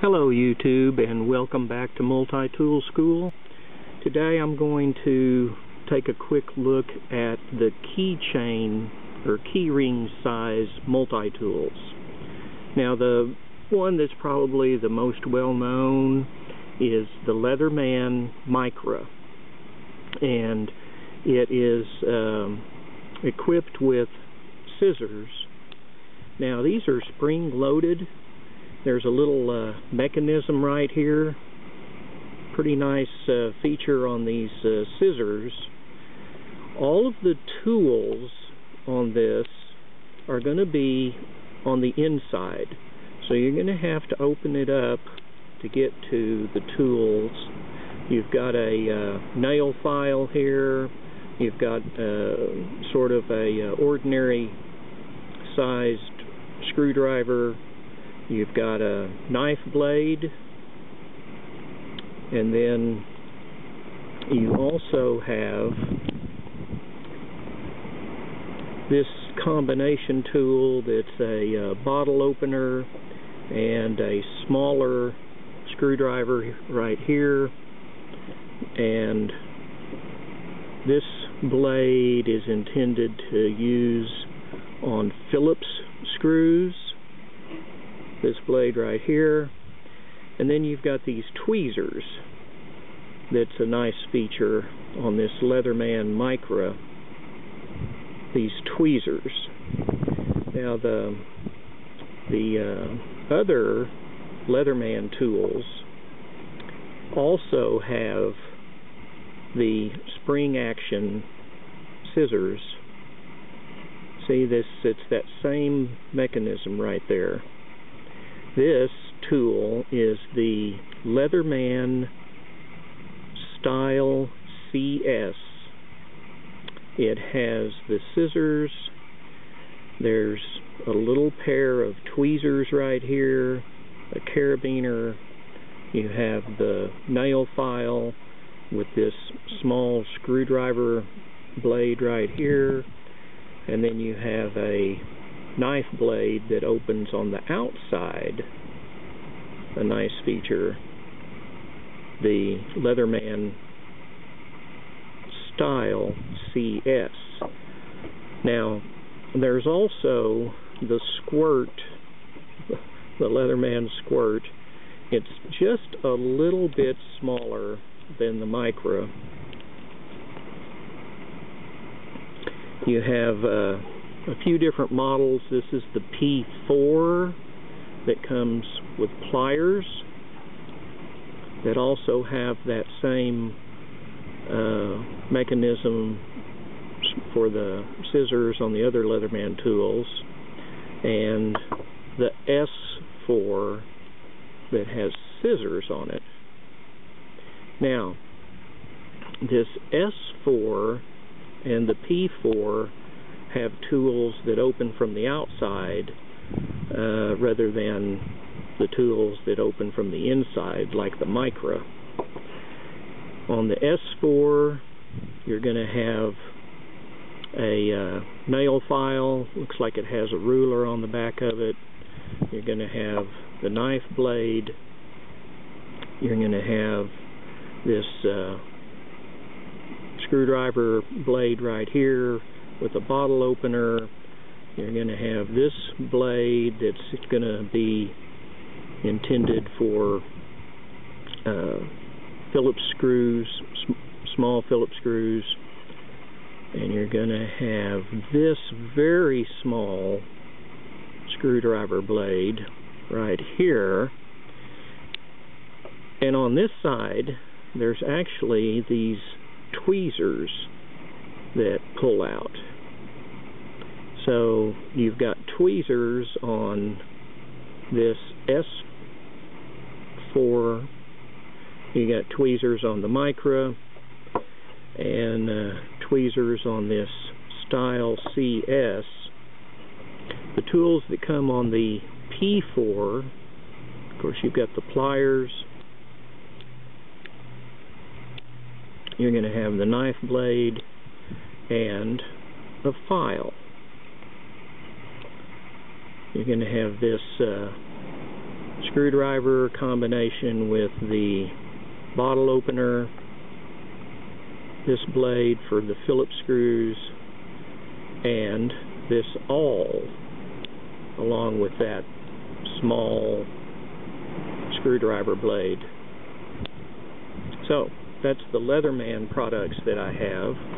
Hello YouTube, and welcome back to Multi-Tool School. Today I'm going to take a quick look at the keychain or keyring size multi-tools. Now the one that's probably the most well known is the Leatherman Micra, and it is equipped with scissors. Now these are spring loaded. There's a little mechanism right here. Pretty nice feature on these scissors. All of the tools on this are going to be on the inside. So you're going to have to open it up to get to the tools. You've got a nail file here. You've got sort of a ordinary sized screwdriver. You've got a knife blade, and then you also have this combination tool that's a bottle opener and a smaller screwdriver right here, and this blade is intended to use on Phillips screws. This blade right here, and then you've got these tweezers. That's a nice feature on this Leatherman Micra, these tweezers. Now the other Leatherman tools also have the spring action scissors. See this, it's that same mechanism right there. This tool is the Leatherman Style CS. It has the scissors. There's a little pair of tweezers right here, a carabiner. You have the nail file with this small screwdriver blade right here, and then you have a knife blade that opens on the outside. A nice feature. The Leatherman Style CS. Now there's also the Squirt, the Leatherman Squirt. It's just a little bit smaller than the Micra. You have a few different models. This is the P4 that comes with pliers that also have that same mechanism for the scissors on the other Leatherman tools, and the S4 that has scissors on it. Now this S4 and the P4 have tools that open from the outside rather than the tools that open from the inside like the Micra. On the S4 you're going to have a nail file. Looks like it has a ruler on the back of it. You're going to have the knife blade. You're going to have this screwdriver blade right here with a bottle opener. You're going to have this blade that's going to be intended for Phillips screws, small Phillips screws, and you're going to have this very small screwdriver blade right here. And on this side there's actually these tweezers that pull out. So you've got tweezers on this S4, you got tweezers on the Micra, and tweezers on this Style CS. The tools that come on the P4, of course you've got the pliers, you're going to have the knife blade, and a file. You're going to have this screwdriver combination with the bottle opener, this blade for the Phillips screws, and this awl along with that small screwdriver blade. So that's the Leatherman products that I have.